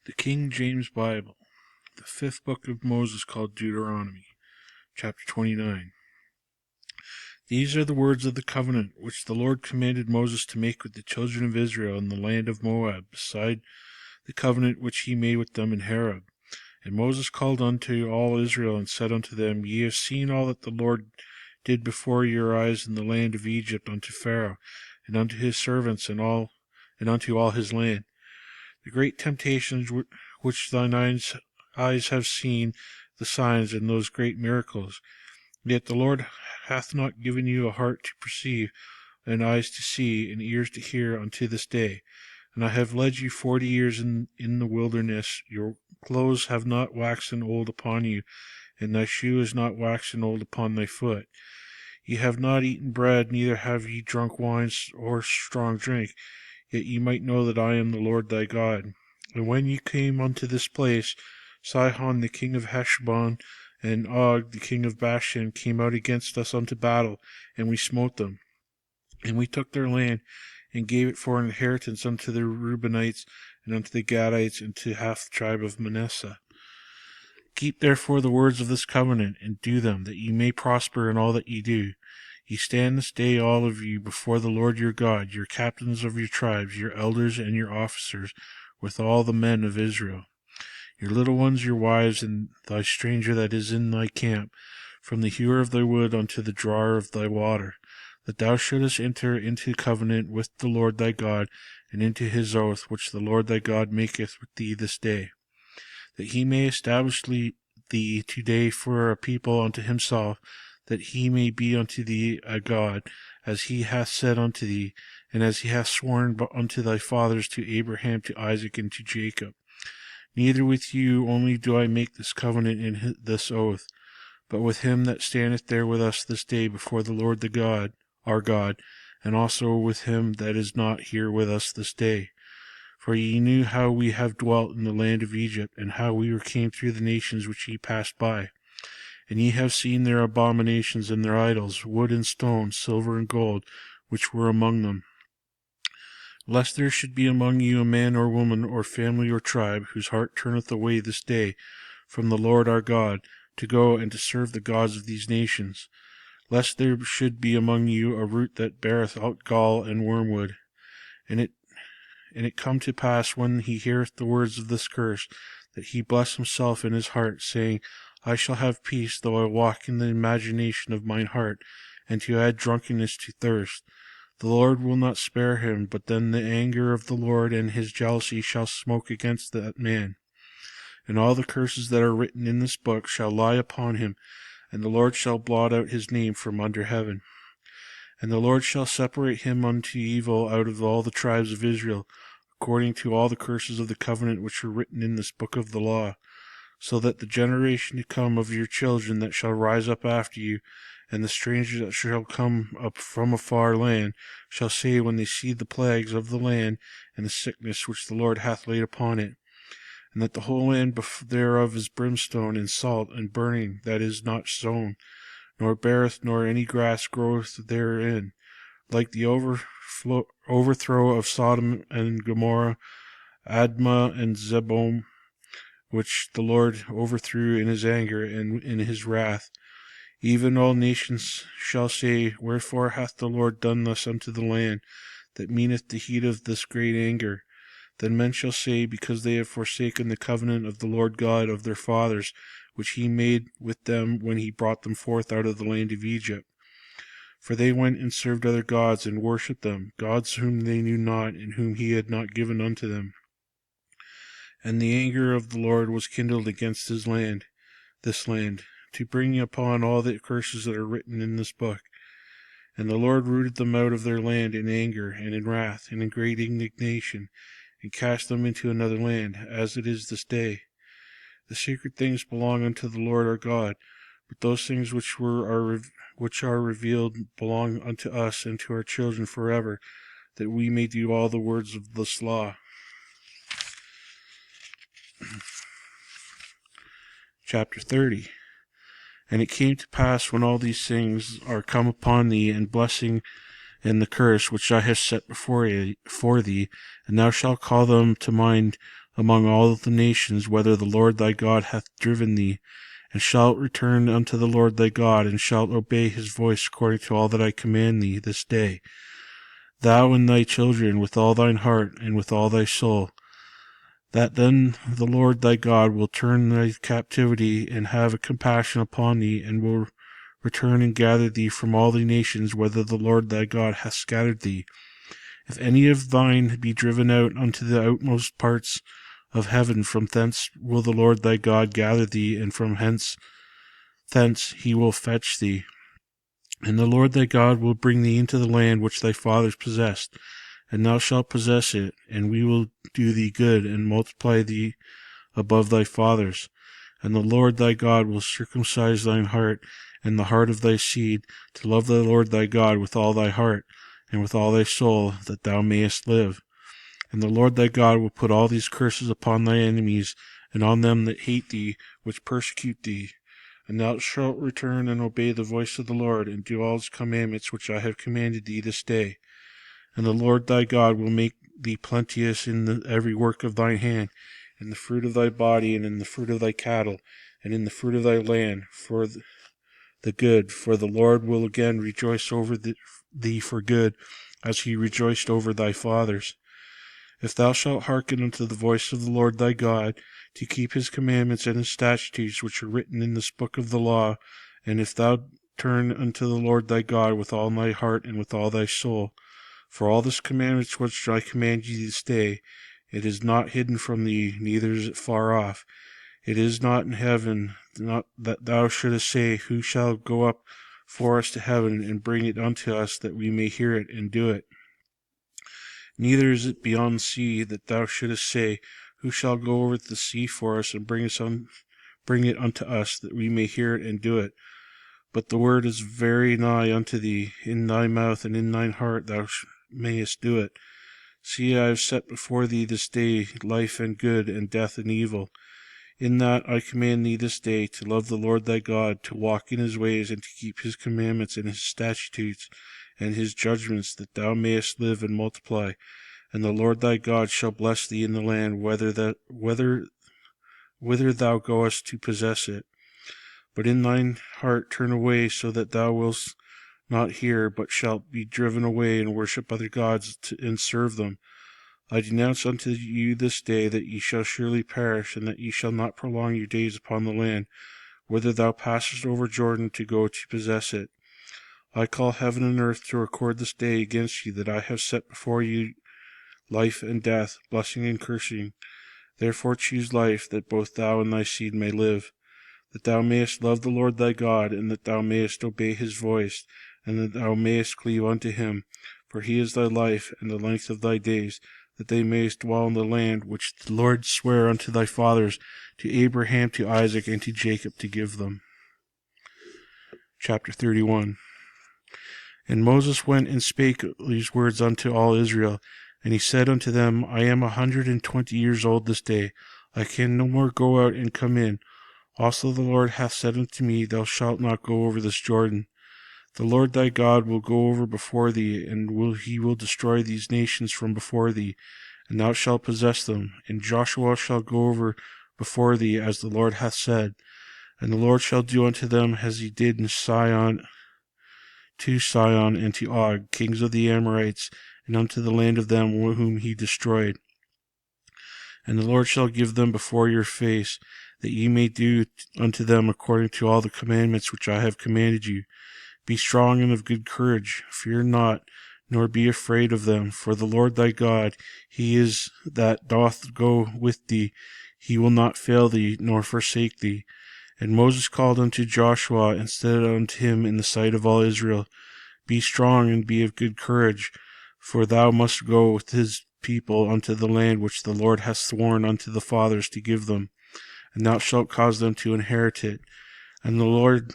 The King James Bible, the fifth book of Moses called Deuteronomy, chapter 29. These are the words of the covenant which the Lord commanded Moses to make with the children of Israel in the land of Moab, beside the covenant which he made with them in Horeb. And Moses called unto all Israel, and said unto them, Ye have seen all that the Lord did before your eyes in the land of Egypt unto Pharaoh, and unto his servants, and unto all his land. The great temptations which thine eyes have seen, the signs and those great miracles. Yet the Lord hath not given you a heart to perceive, and eyes to see, and ears to hear unto this day. And I have led you 40 years in the wilderness. Your clothes have not waxen old upon you, and thy shoe is not waxen old upon thy foot. Ye have not eaten bread, neither have ye drunk wine or strong drink, yet ye might know that I am the Lord thy God. And when ye came unto this place, Sihon the king of Heshbon and Og the king of Bashan came out against us unto battle, and we smote them. And we took their land, and gave it for an inheritance unto the Reubenites, and unto the Gadites, and to half the tribe of Manasseh. Keep therefore the words of this covenant, and do them, that ye may prosper in all that ye do. Ye stand this day all of you before the Lord your God, your captains of your tribes, your elders and your officers, with all the men of Israel. Your little ones, your wives, and thy stranger that is in thy camp, from the hewer of thy wood unto the drawer of thy water, that thou shouldest enter into covenant with the Lord thy God, and into his oath which the Lord thy God maketh with thee this day, that he may establish thee today for a people unto himself, that he may be unto thee a God, as he hath said unto thee, and as he hath sworn unto thy fathers, to Abraham, to Isaac, and to Jacob. Neither with you only do I make this covenant and this oath, but with him that standeth there with us this day before the Lord the God, our God, and also with him that is not here with us this day. For ye knew how we have dwelt in the land of Egypt, and how we came through the nations which ye passed by. And ye have seen their abominations and their idols, wood and stone, silver and gold, which were among them. Lest there should be among you a man or woman or family or tribe, whose heart turneth away this day from the Lord our God, to go and to serve the gods of these nations. Lest there should be among you a root that beareth out gall and wormwood. And it come to pass, when he heareth the words of this curse, that he bless himself in his heart, saying, I shall have peace, though I walk in the imagination of mine heart, and to add drunkenness to thirst. The Lord will not spare him, but then the anger of the Lord and his jealousy shall smoke against that man. And all the curses that are written in this book shall lie upon him, and the Lord shall blot out his name from under heaven. And the Lord shall separate him unto evil out of all the tribes of Israel, according to all the curses of the covenant which are written in this book of the law, so that the generation to come of your children that shall rise up after you, and the strangers that shall come up from a far land, shall say when they see the plagues of the land, and the sickness which the Lord hath laid upon it, and that the whole land thereof is brimstone and salt and burning, that is not sown, nor beareth, nor any grass groweth therein, like the overthrow of Sodom and Gomorrah, Admah and Zeboim, which the Lord overthrew in his anger and in his wrath. Even all nations shall say, Wherefore hath the Lord done thus unto the land, that meaneth the heat of this great anger? Then men shall say, Because they have forsaken the covenant of the Lord God of their fathers, which he made with them when he brought them forth out of the land of Egypt. For they went and served other gods, and worshipped them, gods whom they knew not, and whom he had not given unto them. And the anger of the Lord was kindled against this land, to bring upon all the curses that are written in this book. And the Lord rooted them out of their land in anger, and in wrath, and in great indignation, and cast them into another land, as it is this day. The secret things belong unto the Lord our God, but those things which are revealed belong unto us and to our children forever, that we may do all the words of this law. Chapter 30. And it came to pass, when all these things are come upon thee, and blessing and the curse which I have set before thee, and thou shalt call them to mind among all the nations, whither the Lord thy God hath driven thee, and shalt return unto the Lord thy God, and shalt obey his voice according to all that I command thee this day, thou and thy children, with all thine heart and with all thy soul, that then the Lord thy God will turn thy captivity and have compassion upon thee, and will return and gather thee from all the nations whither the Lord thy God hath scattered thee. If any of thine be driven out unto the outmost parts of heaven, from thence will the Lord thy God gather thee, and from thence he will fetch thee. And the Lord thy God will bring thee into the land which thy fathers possessed, and thou shalt possess it, and we will do thee good, and multiply thee above thy fathers. And the Lord thy God will circumcise thine heart, and the heart of thy seed, to love the Lord thy God with all thy heart, and with all thy soul, that thou mayest live. And the Lord thy God will put all these curses upon thy enemies, and on them that hate thee, which persecute thee. And thou shalt return and obey the voice of the Lord, and do all his commandments which I have commanded thee this day. And the Lord thy God will make thee plenteous in every work of thine hand, in the fruit of thy body, and in the fruit of thy cattle, and in the fruit of thy land, for the good. For the Lord will again rejoice over thee for good, as he rejoiced over thy fathers. If thou shalt hearken unto the voice of the Lord thy God, to keep his commandments and his statutes which are written in this book of the law, and if thou turn unto the Lord thy God with all thy heart and with all thy soul, for all this commandments which I command you this day, it is not hidden from thee, neither is it far off. It is not in heaven, not that thou shouldest say, who shall go up for us to heaven, and bring it unto us, that we may hear it and do it. Neither is it beyond the sea, that thou shouldest say, who shall go over the sea for us, and bring it unto us, that we may hear it and do it. But the word is very nigh unto thee, in thy mouth and in thine heart, thou mayest do it. See, I have set before thee this day life and good, and death and evil. In that I command thee this day to love the Lord thy God, to walk in his ways, and to keep his commandments and his statutes and his judgments, that thou mayest live and multiply. And the Lord thy God shall bless thee in the land whither thou goest to possess it. But in thine heart turn away, so that thou wilt not hear, but shalt be driven away, and worship other gods, and serve them. I denounce unto you this day that ye shall surely perish, and that ye shall not prolong your days upon the land, whither thou passest over Jordan to go to possess it. I call heaven and earth to record this day against you, that I have set before you life and death, blessing and cursing. Therefore choose life, that both thou and thy seed may live, that thou mayest love the Lord thy God, and that thou mayest obey his voice, and that thou mayest cleave unto him. For he is thy life, and the length of thy days, that they mayest dwell in the land which the Lord sware unto thy fathers, to Abraham, to Isaac, and to Jacob, to give them. Chapter 31. And Moses went and spake these words unto all Israel, and he said unto them, I am 120 years old this day. I can no more go out and come in. Also the Lord hath said unto me, Thou shalt not go over this Jordan. The Lord thy God will go over before thee, and he will destroy these nations from before thee, and thou shalt possess them. And Joshua shall go over before thee, as the Lord hath said. And the Lord shall do unto them as he did to Sihon and to Og, kings of the Amorites, and unto the land of them whom he destroyed. And the Lord shall give them before your face, that ye may do unto them according to all the commandments which I have commanded you. Be strong and of good courage, fear not, nor be afraid of them, for the Lord thy God, he is that doth go with thee. He will not fail thee, nor forsake thee. And Moses called unto Joshua, and said unto him in the sight of all Israel, Be strong and be of good courage, for thou must go with his people unto the land which the Lord hath sworn unto the fathers to give them, and thou shalt cause them to inherit it. And the Lord,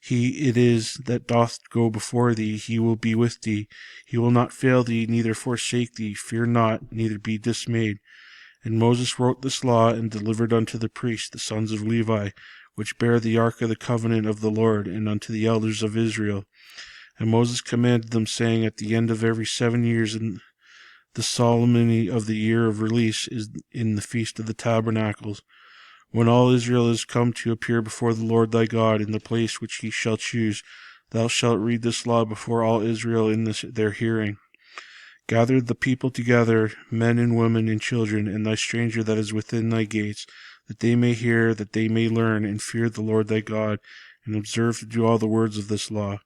he it is that doth go before thee, he will be with thee. He will not fail thee, neither forsake thee. Fear not, neither be dismayed. And Moses wrote this law, and delivered unto the priests, the sons of Levi, which bear the ark of the covenant of the Lord, and unto the elders of Israel. And Moses commanded them, saying, At the end of every 7 years The solemnity of the year of release is in the Feast of the Tabernacles, when all Israel is come to appear before the Lord thy God in the place which he shall choose. Thou shalt read this law before all Israel in their hearing. Gather the people together, men and women and children, and thy stranger that is within thy gates, that they may hear, that they may learn, and fear the Lord thy God, and observe to do all the words of this law,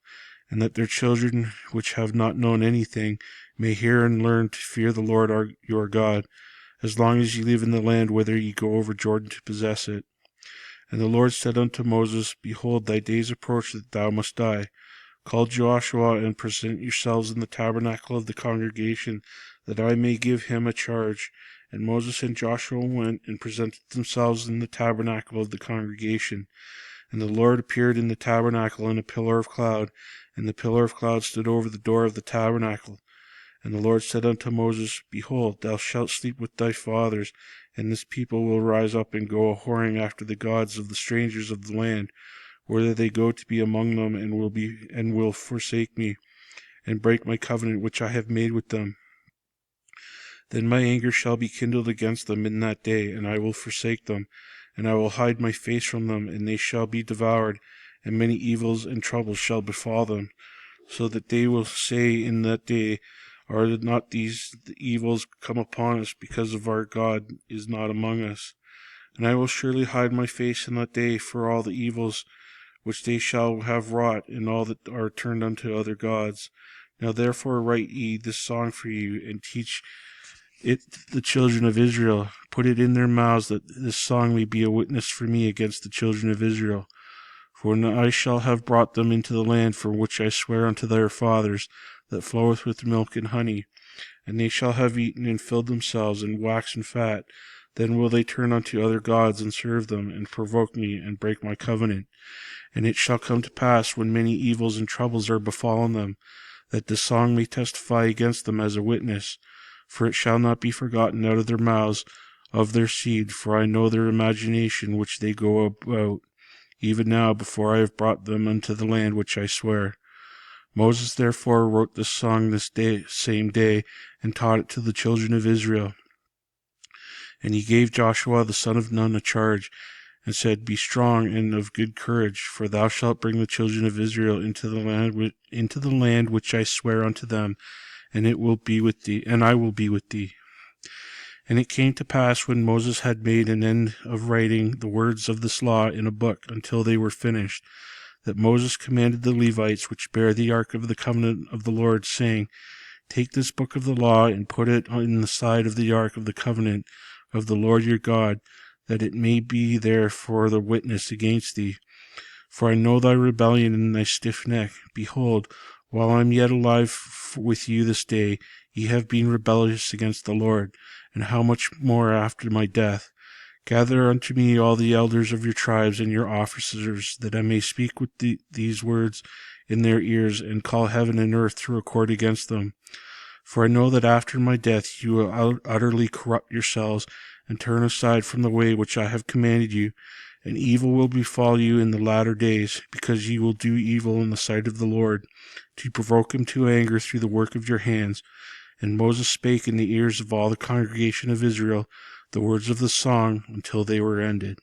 and that their children, which have not known anything, may hear and learn to fear the Lord your God, as long as ye live in the land whither ye go over Jordan to possess it. And the Lord said unto Moses, Behold, thy days approach that thou must die. Call Joshua, and present yourselves in the tabernacle of the congregation, that I may give him a charge. And Moses and Joshua went and presented themselves in the tabernacle of the congregation. And the Lord appeared in the tabernacle in a pillar of cloud, and the pillar of cloud stood over the door of the tabernacle. And the Lord said unto Moses, Behold, thou shalt sleep with thy fathers, and this people will rise up and go a-whoring after the gods of the strangers of the land, whither they go to be among them, and will forsake me, and break my covenant which I have made with them. Then my anger shall be kindled against them in that day, and I will forsake them, and I will hide my face from them, and they shall be devoured, and many evils and troubles shall befall them, so that they will say in that day, Are not these evils come upon us, because of our God is not among us? And I will surely hide my face in that day for all the evils which they shall have wrought, and all that are turned unto other gods. Now therefore write ye this song for you, and teach it the children of Israel. Put it in their mouths, that this song may be a witness for me against the children of Israel. For when I shall have brought them into the land for which I swear unto their fathers, that floweth with milk and honey, and they shall have eaten and filled themselves, and waxen fat, then will they turn unto other gods and serve them, and provoke me, and break my covenant. And it shall come to pass, when many evils and troubles are befallen them, that this song may testify against them as a witness. For it shall not be forgotten out of their mouths of their seed, for I know their imagination which they go about, even now before I have brought them unto the land which I swear. Moses therefore wrote this song same day, and taught it to the children of Israel. And he gave Joshua the son of Nun a charge, and said, Be strong and of good courage, for thou shalt bring the children of Israel into the land which I swear unto them, and it will be with thee, and I will be with thee. And it came to pass, when Moses had made an end of writing the words of this law in a book until they were finished, that Moses commanded the Levites which bear the ark of the covenant of the Lord, saying, Take this book of the law, and put it in the side of the ark of the covenant of the Lord your God, that it may be there for the witness against thee. For I know thy rebellion and thy stiff neck. Behold, while I am yet alive with you this day, ye have been rebellious against the Lord, and how much more after my death? Gather unto me all the elders of your tribes and your officers, that I may speak with these words in their ears, and call heaven and earth to record against them. For I know that after my death you will utterly corrupt yourselves, and turn aside from the way which I have commanded you, and evil will befall you in the latter days, because ye will do evil in the sight of the Lord, to provoke him to anger through the work of your hands. And Moses spake in the ears of all the congregation of Israel the words of the song until they were ended.